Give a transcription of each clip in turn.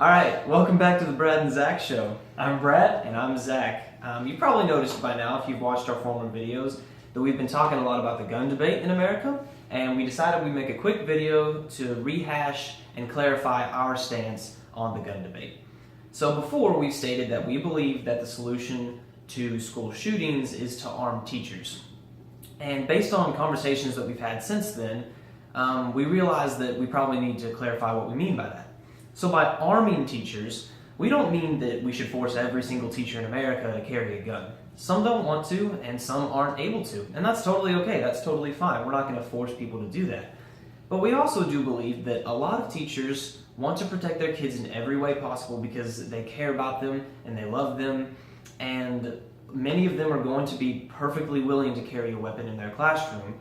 Alright, welcome back to the Brad and Zach Show. I'm Brad. And I'm Zach. You've probably noticed by now, if you've watched our former videos, that we've been talking a lot about the gun debate in America, and we decided we'd make a quick video to rehash and clarify our stance on the gun debate. So before, we've stated that we believe that the solution to school shootings is to arm teachers. And based on conversations that we've had since then, we realized that we probably need to clarify what we mean by that. So by arming teachers, we don't mean that we should force every single teacher in America to carry a gun. Some don't want to, and some aren't able to. And that's totally okay, that's totally fine. We're not going to force people to do that. But we also do believe that a lot of teachers want to protect their kids in every way possible because they care about them and they love them, and many of them are going to be perfectly willing to carry a weapon in their classroom,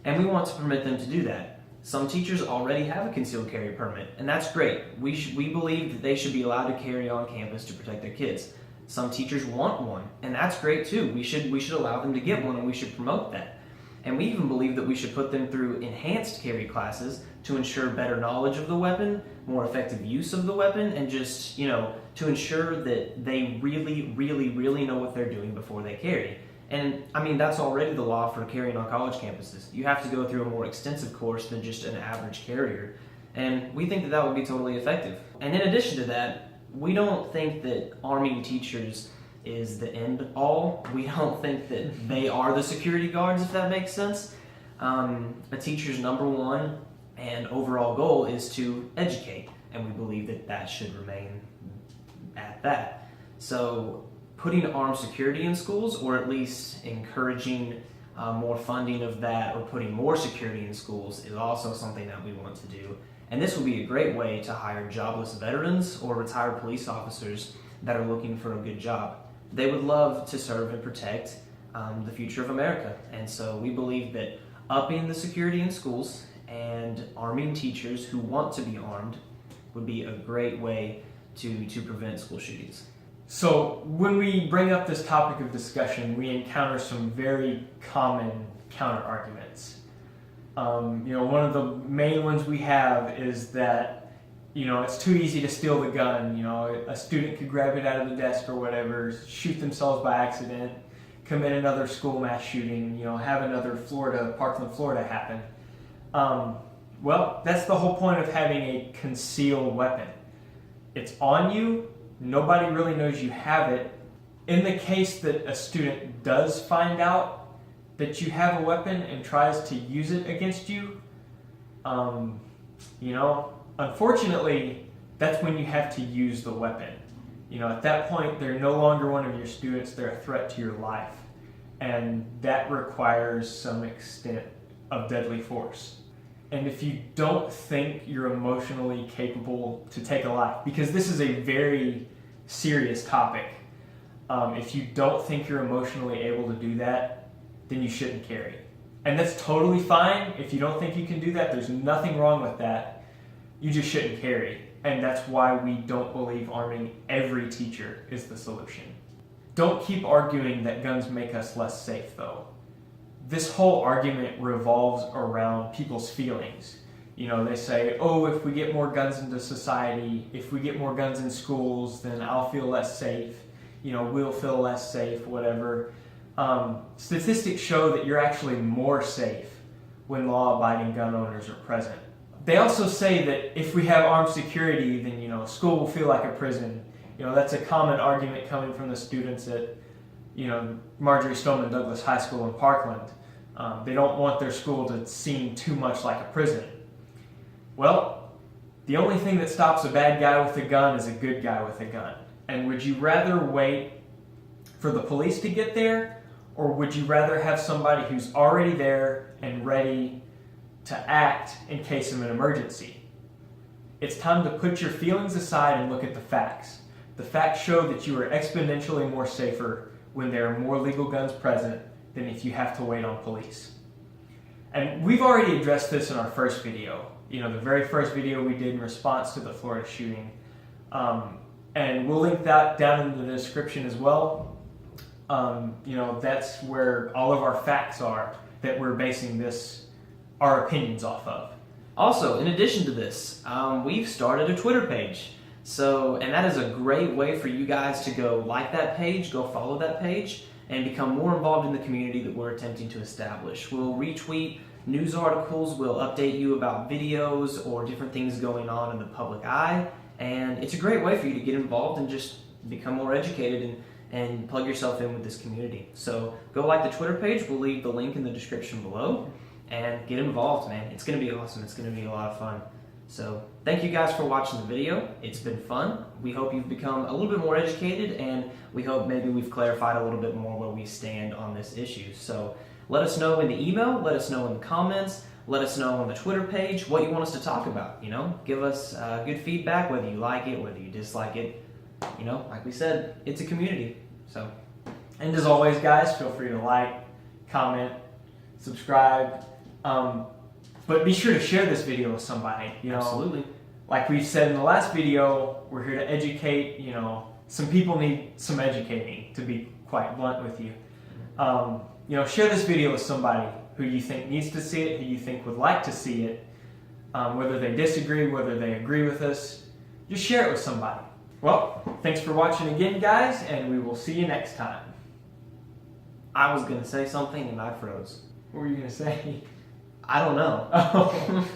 and we want to permit them to do that. Some teachers already have a concealed carry permit, and that's great. We believe that they should be allowed to carry on campus to protect their kids. Some teachers want one, and that's great too. We should allow them to get one, and we should promote that. And we even believe that we should put them through enhanced carry classes to ensure better knowledge of the weapon, more effective use of the weapon, and just, to ensure that they really know what they're doing before they carry. And I mean, that's already the law for carrying on college campuses. You have to go through a more extensive course than just an average carrier. And we think that that would be totally effective. And in addition to that, we don't think that arming teachers is the end all. We don't think that they are the security guards, if that makes sense. A teacher's number one and overall goal is to educate. And we believe that that should remain at that. So putting armed security in schools, or at least encouraging more funding of that, or putting more security in schools, is also something that we want to do. And this would be a great way to hire jobless veterans or retired police officers that are looking for a good job. They would love to serve and protect the future of America. And so we believe that upping the security in schools and arming teachers who want to be armed would be a great way to prevent school shootings. So when we bring up this topic of discussion, we encounter some very common counter arguments. One of the main ones we have is that, it's too easy to steal the gun. A student could grab it out of the desk or whatever, shoot themselves by accident, commit another school mass shooting, have another Parkland, Florida happen. Well, that's the whole point of having a concealed weapon. It's on you. Nobody really knows you have it. In the case that a student does find out that you have a weapon and tries to use it against you, unfortunately, that's when you have to use the weapon. At that point, they're no longer one of your students, they're a threat to your life. And that requires some extent of deadly force. And if you don't think you're emotionally capable to take a life, because this is a very serious topic, if you don't think you're emotionally able to do that, then you shouldn't carry. And that's totally fine. If you don't think you can do that, there's nothing wrong with that. You just shouldn't carry. And that's why we don't believe arming every teacher is the solution. Don't keep arguing that guns make us less safe, though. This whole argument revolves around people's feelings. They say, if we get more guns into society, if we get more guns in schools, then I'll feel less safe. We'll feel less safe, whatever. Statistics show that you're actually more safe when law-abiding gun owners are present. They also say that if we have armed security, then, school will feel like a prison. That's a common argument coming from the students at, Marjory Stoneman Douglas High School in Parkland. They don't want their school to seem too much like a prison. Well, the only thing that stops a bad guy with a gun is a good guy with a gun. And would you rather wait for the police to get there, or would you rather have somebody who's already there and ready to act in case of an emergency? It's time to put your feelings aside and look at the facts. The facts show that you are exponentially more safer when there are more legal guns present than if you have to wait on police. And we've already addressed this in our first video, the very first video we did in response to the Florida shooting. And we'll link that down in the description as well. That's where all of our facts are that we're basing our opinions off of. Also, in addition to this, we've started a Twitter page. So, and that is a great way for you guys to go like that page, go follow that page, and become more involved in the community that we're attempting to establish. We'll retweet news articles, we'll update you about videos or different things going on in the public eye, and it's a great way for you to get involved and just become more educated and plug yourself in with this community. So go like the Twitter page, we'll leave the link in the description below, and get involved, man. It's going to be awesome, it's going to be a lot of fun. So thank you guys for watching the video. It's been fun. We hope you've become a little bit more educated, and we hope maybe we've clarified a little bit more where we stand on this issue. So let us know in the email, let us know in the comments, let us know on the Twitter page what you want us to talk about. You know, give us good feedback, whether you like it, whether you dislike it. You know, like we said, it's a community. So, And as always, guys, feel free to like, comment, subscribe. But be sure to share this video with somebody. You know, absolutely. like we said in the last video, we're here to educate. You know, some people need some educating, to be quite blunt with you. You know, share this video with somebody who you think needs to see it, who you think would like to see it, whether they disagree, whether they agree with us. Just share it with somebody. Well, thanks for watching again, guys, and we will see you next time. I was going to say something and I froze. What were you going to say? I don't know. Oh.